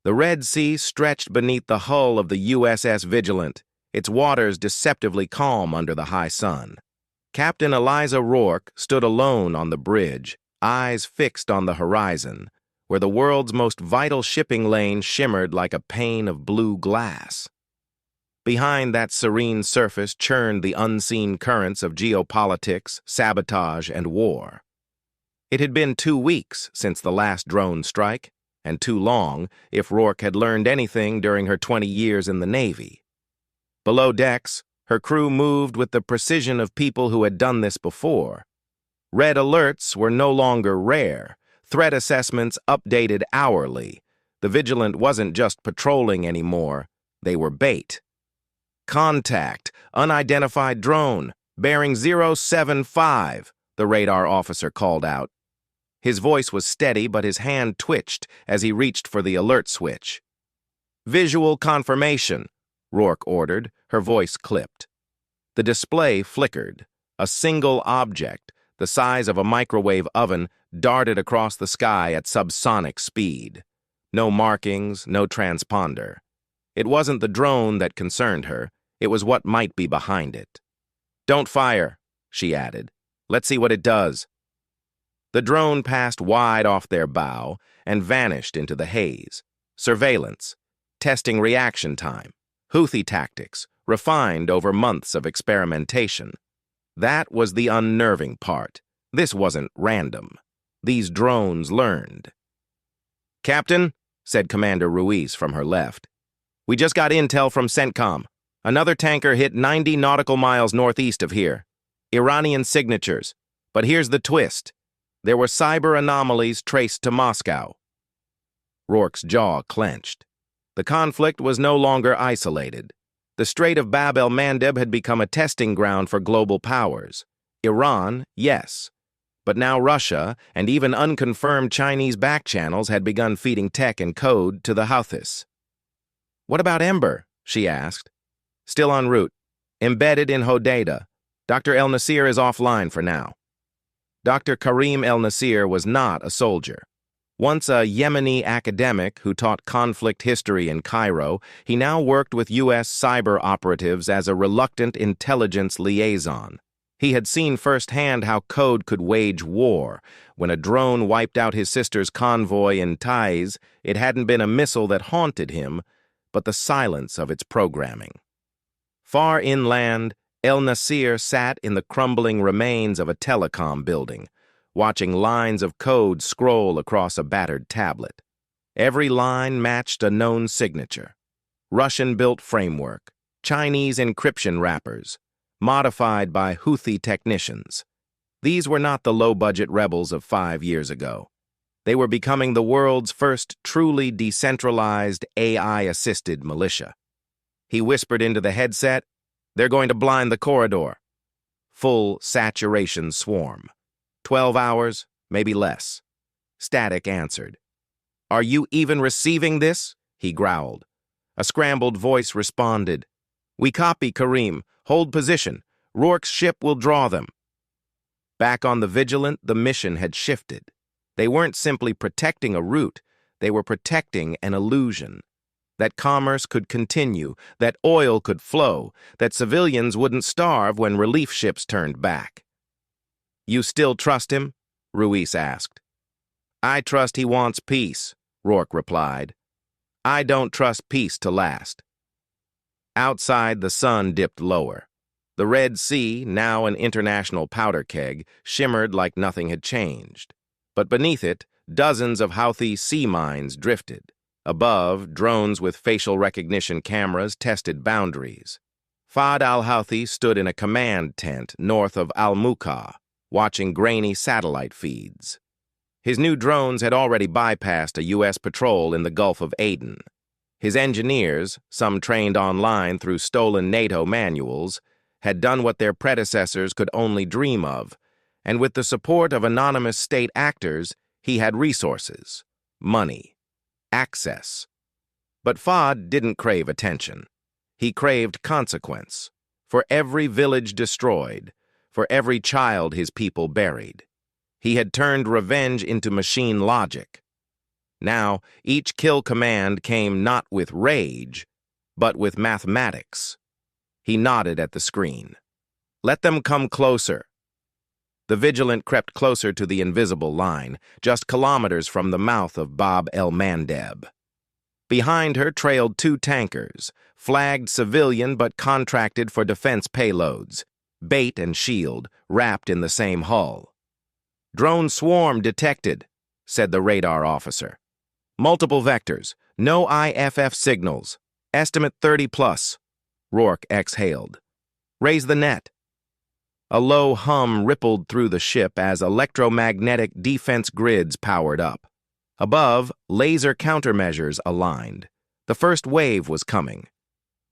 The Red Sea stretched beneath the hull of the USS Vigilant, its waters deceptively calm under the high sun. Captain Eliza Rourke stood alone on the bridge, eyes fixed on the horizon, where the world's most vital shipping lane shimmered like a pane of blue glass. Behind that serene surface churned the unseen currents of geopolitics, sabotage, and war. It had been 2 weeks since the last drone strike, and too long if Rourke had learned anything during her 20 years in the Navy. Below decks, her crew moved with the precision of people who had done this before. Red alerts were no longer rare, threat assessments updated hourly. The Vigilant wasn't just patrolling anymore, they were bait. Contact, unidentified drone, bearing 075, the radar officer called out. His voice was steady, but his hand twitched as he reached for the alert switch. Visual confirmation, Rourke ordered, her voice clipped. The display flickered. A single object, the size of a microwave oven, darted across the sky at subsonic speed. No markings, no transponder. It wasn't the drone that concerned her, it was what might be behind it. "Don't fire," she added. "Let's see what it does." The drone passed wide off their bow and vanished into the haze. Surveillance, testing reaction time, Houthi tactics, refined over months of experimentation. That was the unnerving part. This wasn't random. These drones learned. "Captain," said Commander Ruiz from her left, "we just got intel from CENTCOM. Another tanker hit 90 nautical miles northeast of here. Iranian signatures. But here's the twist. There were cyber anomalies traced to Moscow." Rourke's jaw clenched. The conflict was no longer isolated. The Strait of Bab el-Mandeb had become a testing ground for global powers. Iran, yes. But now Russia and even unconfirmed Chinese backchannels had begun feeding tech and code to the Houthis. "What about Ember?" she asked. "Still en route. Embedded in Hodeidah. Dr. El-Nasir is offline for now." Dr. Karim El-Nasir was not a soldier. Once a Yemeni academic who taught conflict history in Cairo, he now worked with U.S. cyber operatives as a reluctant intelligence liaison. He had seen firsthand how code could wage war. When a drone wiped out his sister's convoy in Taiz, it hadn't been a missile that haunted him, but the silence of its programming. Far inland, El-Nasir sat in the crumbling remains of a telecom building, watching lines of code scroll across a battered tablet. Every line matched a known signature. Russian-built framework, Chinese encryption wrappers, modified by Houthi technicians. These were not the low-budget rebels of 5 years ago. They were becoming the world's first truly decentralized AI-assisted militia. He whispered into the headset, "They're going to blind the corridor." Full saturation swarm. 12 hours, maybe less. Static answered. "Are you even receiving this?" he growled. A scrambled voice responded. "We copy, Karim. Hold position. Rourke's ship will draw them." Back on the Vigilant, the mission had shifted. They weren't simply protecting a route, they were protecting an illusion. That commerce could continue, that oil could flow, that civilians wouldn't starve when relief ships turned back. "You still trust him?" Ruiz asked. "I trust he wants peace," Rourke replied. "I don't trust peace to last." Outside, the sun dipped lower. The Red Sea, now an international powder keg, shimmered like nothing had changed. But beneath it, dozens of Houthi sea mines drifted. Above, drones with facial recognition cameras tested boundaries. Fahd al-Houthi stood in a command tent north of Al-Muqa, watching grainy satellite feeds. His new drones had already bypassed a U.S. patrol in the Gulf of Aden. His engineers, some trained online through stolen NATO manuals, had done what their predecessors could only dream of, and with the support of anonymous state actors, he had resources, money, access. But Fahd didn't crave attention. He craved consequence. For every village destroyed, for every child his people buried. He had turned revenge into machine logic. Now, each kill command came not with rage, but with mathematics. He nodded at the screen. Let them come closer. The Vigilant crept closer to the invisible line, just kilometers from the mouth of Bab el-Mandeb. Behind her trailed two tankers, flagged civilian but contracted for defense payloads, bait and shield, wrapped in the same hull. Drone swarm detected, said the radar officer. Multiple vectors, no IFF signals, estimate 30 plus. Rourke exhaled. Raise the net. A low hum rippled through the ship as electromagnetic defense grids powered up. Above, laser countermeasures aligned. The first wave was coming.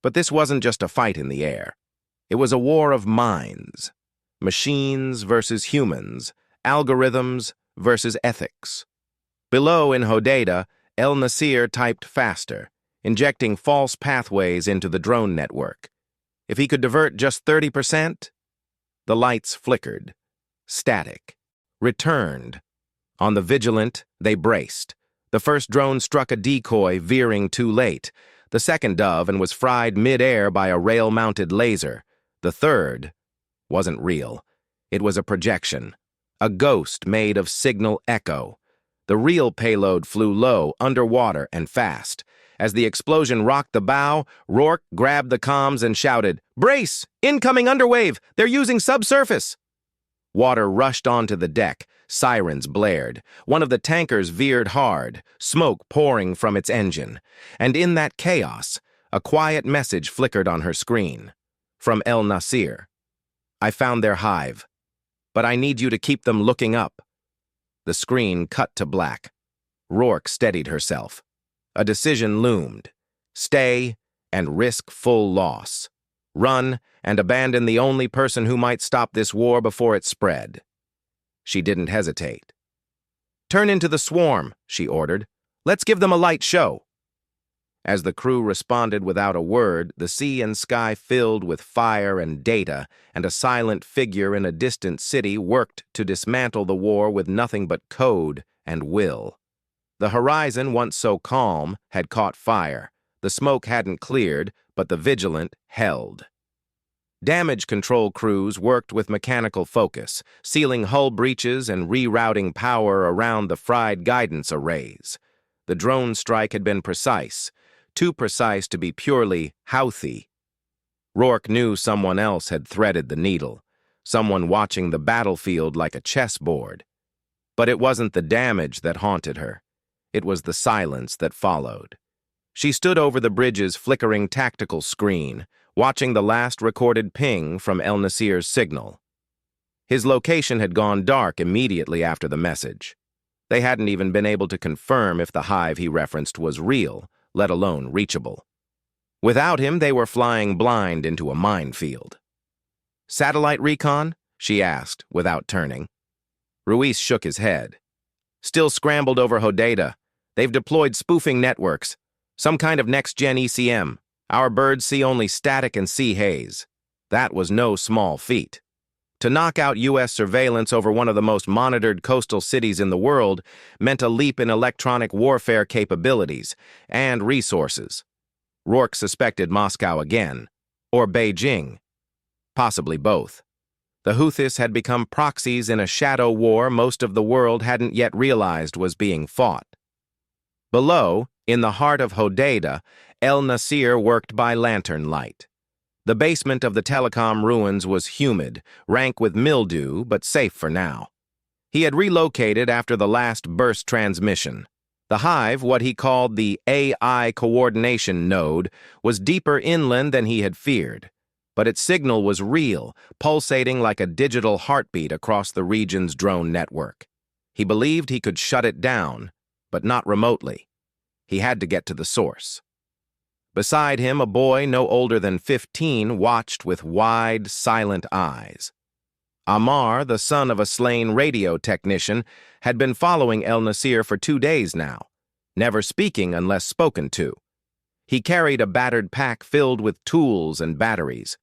But this wasn't just a fight in the air. It was a war of minds. Machines versus humans, algorithms versus ethics. Below in Hodeidah, El Nasir typed faster, injecting false pathways into the drone network. If he could divert just 30%, the lights flickered. Static. Returned. On the Vigilant, they braced. The first drone struck a decoy, veering too late. The second dove and was fried mid-air by a rail-mounted laser. The third wasn't real. It was a projection. A ghost made of signal echo. The real payload flew low, underwater, and fast. As the explosion rocked the bow, Rourke grabbed the comms and shouted, "Brace! Incoming underwave! They're using subsurface!" Water rushed onto the deck. Sirens blared. One of the tankers veered hard, smoke pouring from its engine. And in that chaos, a quiet message flickered on her screen. From El Nasir. "I found their hive, but I need you to keep them looking up." The screen cut to black. Rourke steadied herself. A decision loomed. Stay and risk full loss. Run and abandon the only person who might stop this war before it spread. She didn't hesitate. "Turn into the swarm," she ordered. "Let's give them a light show." As the crew responded without a word, the sea and sky filled with fire and data, and a silent figure in a distant city worked to dismantle the war with nothing but code and will. The horizon, once so calm, had caught fire. The smoke hadn't cleared, but the Vigilant held. Damage control crews worked with mechanical focus, sealing hull breaches and rerouting power around the fried guidance arrays. The drone strike had been precise, too precise to be purely Houthi. Rourke knew someone else had threaded the needle, someone watching the battlefield like a chessboard. But it wasn't the damage that haunted her. It was the silence that followed. She stood over the bridge's flickering tactical screen, watching the last recorded ping from El Nasir's signal. His location had gone dark immediately after the message. They hadn't even been able to confirm if the hive he referenced was real, let alone reachable. Without him, they were flying blind into a minefield. "Satellite recon?" she asked, without turning. Ruiz shook his head. "Still scrambled over Hodeidah. They've deployed spoofing networks, some kind of next-gen ECM. Our birds see only static and sea haze. That was no small feat. To knock out U.S. surveillance over one of the most monitored coastal cities in the world meant a leap in electronic warfare capabilities and resources. Rourke suspected Moscow again, or Beijing, possibly both. The Houthis had become proxies in a shadow war most of the world hadn't yet realized was being fought. Below, in the heart of Hodeidah, El Nasir worked by lantern light. The basement of the telecom ruins was humid, rank with mildew, but safe for now. He had relocated after the last burst transmission. The hive, what he called the AI coordination node, was deeper inland than he had feared. But its signal was real, pulsating like a digital heartbeat across the region's drone network. He believed he could shut it down, but not remotely. He had to get to the source. Beside him, a boy no older than 15 watched with wide, silent eyes. Ammar, the son of a slain radio technician, had been following El Nasir for 2 days now, never speaking unless spoken to. He carried a battered pack filled with tools and batteries.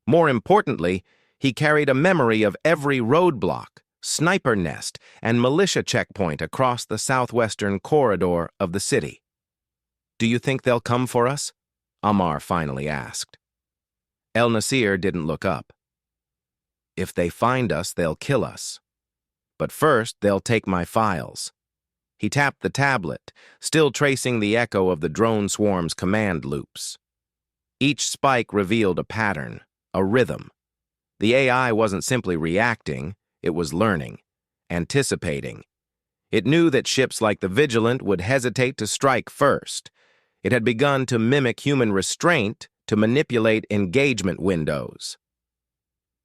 More importantly, he carried a memory of every roadblock, sniper nest, and militia checkpoint across the southwestern corridor of the city. "Do you think they'll come for us?" Ammar finally asked. El Nasir didn't look up. "If they find us, they'll kill us. But first, they'll take my files." He tapped the tablet, still tracing the echo of the drone swarm's command loops. Each spike revealed a pattern, a rhythm. The AI wasn't simply reacting, it was learning, anticipating. It knew that ships like the Vigilant would hesitate to strike first. It had begun to mimic human restraint to manipulate engagement windows.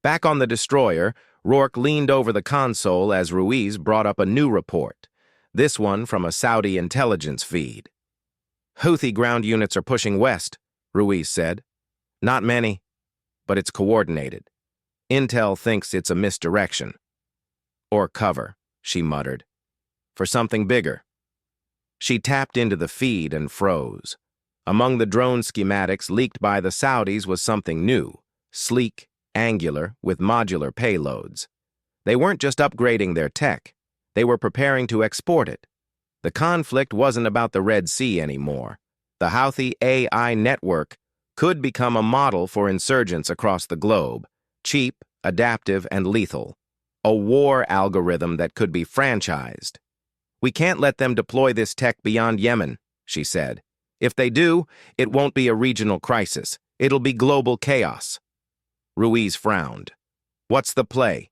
Back on the destroyer, Rourke leaned over the console as Ruiz brought up a new report, this one from a Saudi intelligence feed. "Houthi ground units are pushing west," Ruiz said. "Not many, but it's coordinated. Intel thinks it's a misdirection." "Or cover," she muttered, "for something bigger." She tapped into the feed and froze. Among the drone schematics leaked by the Saudis was something new, sleek, angular, with modular payloads. They weren't just upgrading their tech, they were preparing to export it. The conflict wasn't about the Red Sea anymore. The Houthi AI network could become a model for insurgents across the globe, cheap, adaptive, and lethal. A war algorithm that could be franchised. "We can't let them deploy this tech beyond Yemen," she said. "If they do, it won't be a regional crisis. It'll be global chaos." Ruiz frowned. "What's the play?"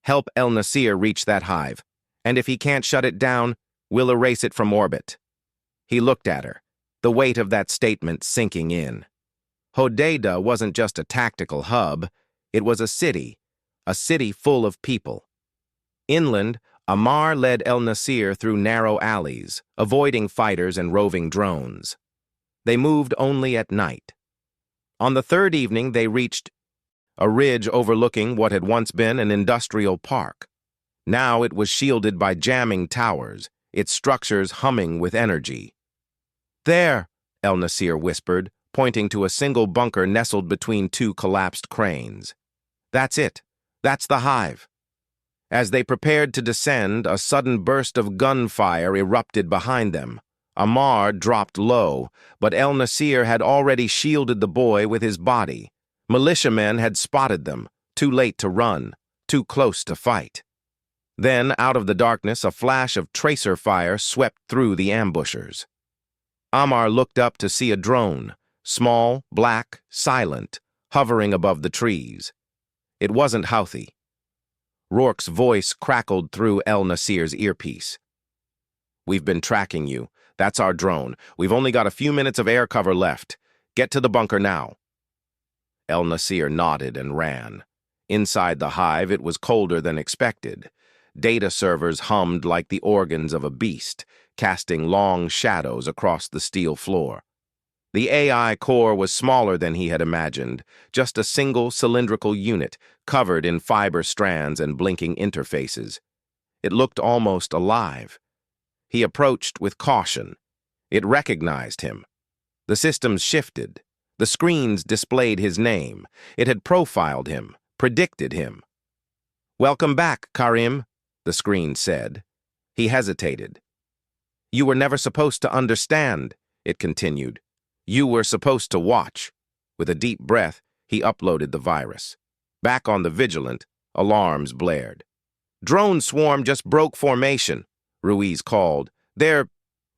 "Help El Nasir reach that hive. And if he can't shut it down, we'll erase it from orbit." He looked at her, the weight of that statement sinking in. Hodeidah wasn't just a tactical hub, it was a city full of people. Inland, Ammar led El Nasir through narrow alleys, avoiding fighters and roving drones. They moved only at night. On the third evening, they reached a ridge overlooking what had once been an industrial park. Now it was shielded by jamming towers, its structures humming with energy. "There," El Nasir whispered, pointing to a single bunker nestled between two collapsed cranes. "That's it. That's the hive." As they prepared to descend, a sudden burst of gunfire erupted behind them. Ammar dropped low, but El Nasir had already shielded the boy with his body. Militiamen had spotted them, too late to run, too close to fight. Then, out of the darkness, a flash of tracer fire swept through the ambushers. Ammar looked up to see a drone, small, black, silent, hovering above the trees. It wasn't Houthi. Rourke's voice crackled through El Nasir's earpiece. "We've been tracking you. That's our drone. We've only got a few minutes of air cover left. Get to the bunker now." El Nasir nodded and ran. Inside the hive, it was colder than expected. Data servers hummed like the organs of a beast, casting long shadows across the steel floor. The AI core was smaller than he had imagined, just a single cylindrical unit covered in fiber strands and blinking interfaces. It looked almost alive. He approached with caution. It recognized him. The systems shifted. The screens displayed his name. It had profiled him, predicted him. "Welcome back, Karim," the screen said. He hesitated. "You were never supposed to understand," it continued. "You were supposed to watch." With a deep breath, he uploaded the virus. Back on the Vigilant, alarms blared. "Drone swarm just broke formation," Ruiz called. "They're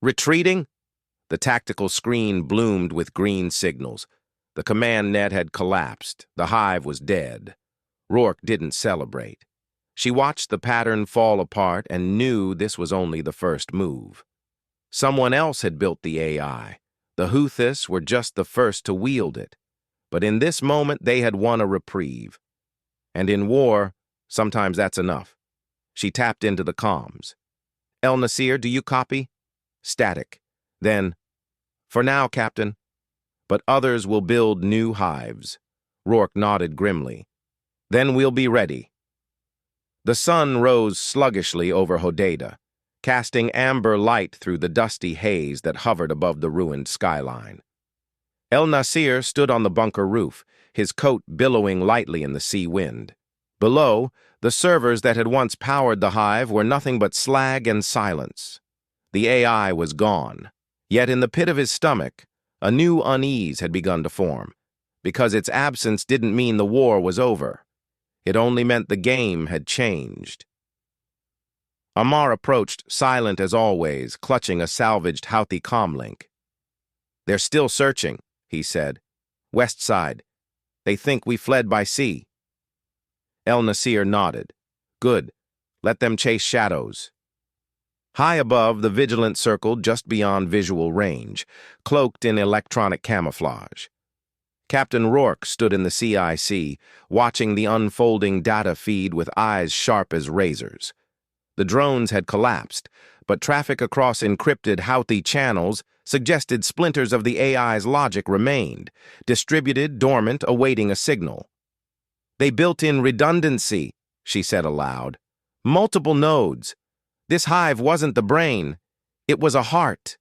retreating?" The tactical screen bloomed with green signals. The command net had collapsed. The hive was dead. Rourke didn't celebrate. She watched the pattern fall apart and knew this was only the first move. Someone else had built the AI. The Houthis were just the first to wield it. But in this moment, they had won a reprieve. And in war, sometimes that's enough. She tapped into the comms. "El Nasir, do you copy?" Static. Then, "For now, Captain. But others will build new hives." Rourke nodded grimly. "Then we'll be ready." The sun rose sluggishly over Hodeidah, casting amber light through the dusty haze that hovered above the ruined skyline. El Nasir stood on the bunker roof, his coat billowing lightly in the sea wind. Below, The servers that had once powered the hive were nothing but slag and silence. The AI was gone. Yet in the pit of his stomach, a new unease had begun to form, because its absence didn't mean the war was over. It only meant the game had changed. Ammar approached, silent as always, clutching a salvaged Houthi comlink. "They're still searching," he said. "West side. They think we fled by sea." El Nasir nodded. "Good. Let them chase shadows." High above, the vigilant circled just beyond visual range, cloaked in electronic camouflage. Captain Rourke stood in the CIC, watching the unfolding data feed with eyes sharp as razors. The drones had collapsed, but traffic across encrypted Houthi channels suggested splinters of the AI's logic remained, distributed, dormant, awaiting a signal. "They built in redundancy," she said aloud. "Multiple nodes. This hive wasn't the brain. It was a heart."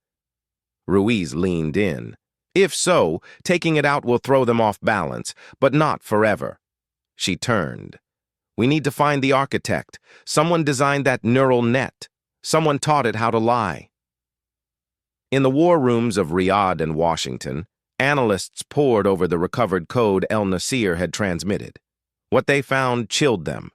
Ruiz leaned in. "If so, taking it out will throw them off balance, but not forever." She turned. "We need to find the architect. Someone designed that neural net. Someone taught it how to lie." In the war rooms of Riyadh and Washington, analysts pored over the recovered code El Nasir had transmitted. What they found chilled them.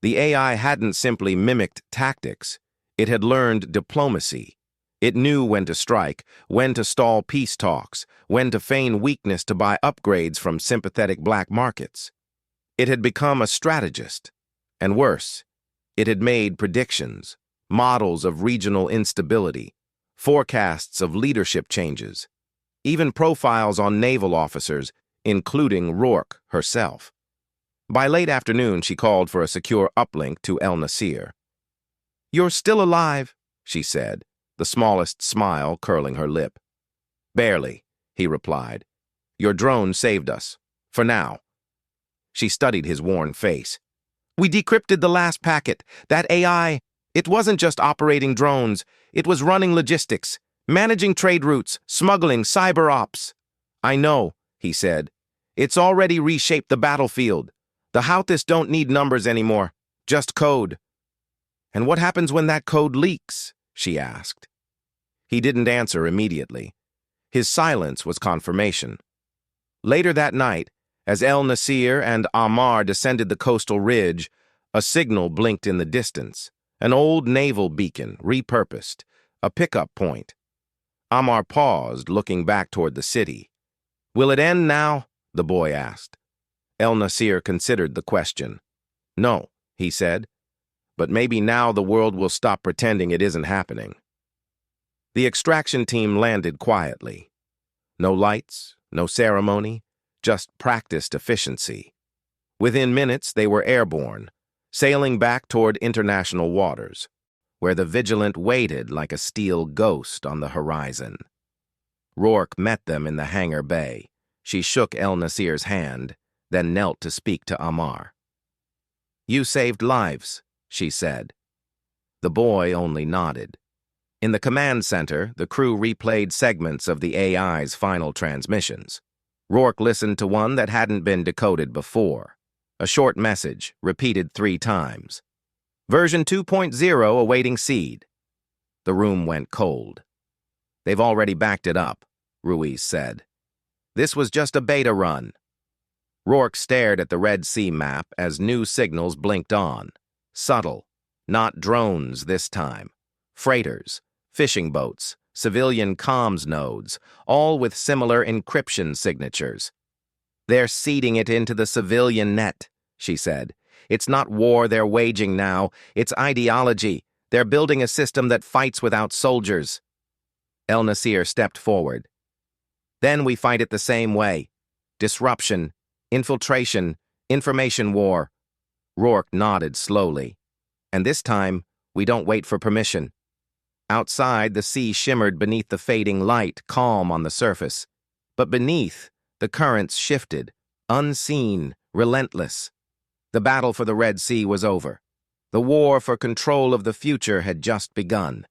The AI hadn't simply mimicked tactics. It had learned diplomacy. It knew when to strike, when to stall peace talks, when to feign weakness to buy upgrades from sympathetic black markets. It had become a strategist. And worse, it had made predictions, models of regional instability, forecasts of leadership changes, even profiles on naval officers, including Rourke herself. By late afternoon, she called for a secure uplink to El Nasir. "You're still alive," she said, the smallest smile curling her lip. "Barely," he replied. "Your drone saved us. For now." She studied his worn face. "We decrypted the last packet. That AI, it wasn't just operating drones. It was running logistics, managing trade routes, smuggling, cyber ops." "I know," he said. "It's already reshaped the battlefield. The Houthis don't need numbers anymore, just code." "And what happens when that code leaks?" she asked. He didn't answer immediately. His silence was confirmation. Later that night, as El Nasir and Ammar descended the coastal ridge, a signal blinked in the distance, an old naval beacon, repurposed, a pickup point. Ammar paused, looking back toward the city. "Will it end now?" the boy asked. El Nasir considered the question. "No," he said. "But maybe now the world will stop pretending it isn't happening." The extraction team landed quietly. No lights, no ceremony, just practiced efficiency. Within minutes, they were airborne, sailing back toward international waters, where the vigilant waited like a steel ghost on the horizon. Rourke met them in the hangar bay. She shook El Nasir's hand, then knelt to speak to Ammar. "You saved lives," she said. The boy only nodded. In the command center, the crew replayed segments of the AI's final transmissions. Rourke listened to one that hadn't been decoded before. A short message, repeated 3 times. "Version 2.0 awaiting seed." The room went cold. "They've already backed it up," Ruiz said. "This was just a beta run." Rourke stared at the Red Sea map as new signals blinked on. Subtle, not drones this time. Freighters, fishing boats, civilian comms nodes, all with similar encryption signatures. "They're seeding it into the civilian net," she said. "It's not war they're waging now, it's ideology. They're building a system that fights without soldiers." El Nasir stepped forward. "Then we fight it the same way. Disruption, infiltration, information war." Rourke nodded slowly. "And this time, we don't wait for permission." Outside, the sea shimmered beneath the fading light, calm on the surface. But beneath, the currents shifted, unseen, relentless. The battle for the Red Sea was over. The war for control of the future had just begun.